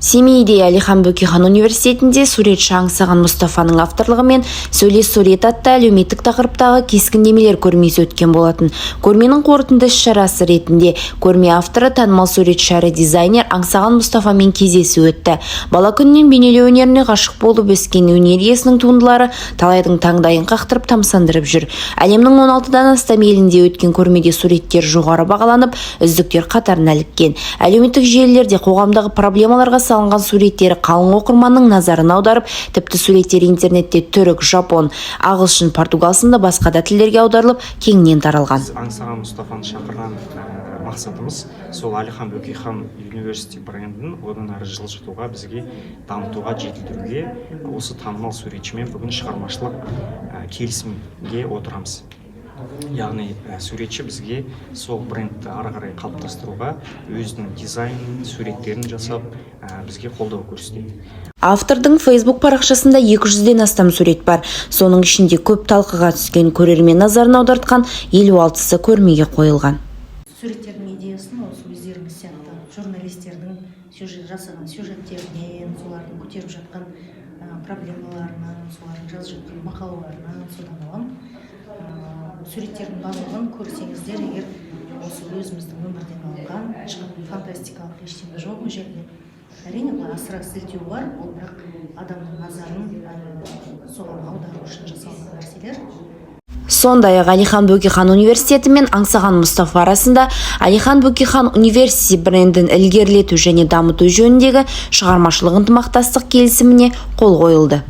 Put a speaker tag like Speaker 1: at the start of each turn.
Speaker 1: Семейде Алихан Бөкейхан университетінде суретші Аңсаған Мұстафаның авторлығымен «Сөйле сурет» атты әлеуметтік тақырыптағы кескіндемелер көрмесі өткен болатын. Көрменің қорытынды іс-шарасы ретінде көрме авторы танымал суретші әрі дизайнер Аңсаған Мұстафамен кездесу өтті. Бала күнінен бейнелеу өнеріне ғашық болып өскен өнер иесінің туындылары талайдың таңдайын қақтырып тамсандырып жүр. Әлемнің 16-дан астам елінде өткен көрмеде суреттер жоғары бағаланып, үздіктер қатарына іліккен. Әлеуметтік желілерде қоғамдағы проблемаларға салынған суреттері қалың оқырманның назарын аударып, тіпті суреттер интернетте түрік, жапон, ағылшын, португал сынды басқа да тілдерге аударылып, кеңінен таралған.
Speaker 2: Аңсаған Мұстафаны шақырған мақсатымыз сол Алихан Бөкейхан университет брендін одан әрі жылжытуға, бізге дамытуға, жетілдіруге, осы танымал суретшімен бүгін шығармашылық келісімге отырамыз. Яғни суретші бізге сол брендті ары қарай қалыптастыруға өзінің дизайнын, суреттерін жасап, бізге қолдау көрсетеді.
Speaker 1: Автордың Facebook парақшасында 200-ден астам сурет бар. Соның ішінде көп талқыға түскен, көрермен назарын аудартқан 56-сы көрмеге қойылған.
Speaker 3: Суреттердің идеясын осы өздеріңіз сияқты журналистердің жасаған сюжеттерінен, солардың көтеріп жатқан проблемаларынан, солардың жазып жатқан мақалаларынан содан аламын. Суреттердің барлығын көрсеңіздер, егер осы өзіміздің өмірден алынған фантастикалық ештеңе жоқ бұл жерде. Әрине бұл асыра сілтеу бар, ол бірақ адамның назарын соған аудару үшін жасалған нәрселер.
Speaker 1: Сондай-ақ Алихан Бөкейхан университеті мен Аңсаған Мұстафа арасында Алихан Бөкейхан университеті брендін ілгерілету және дамыту жөніндегі шығармашылық ынтымақтастық келісіміне қол қойылды.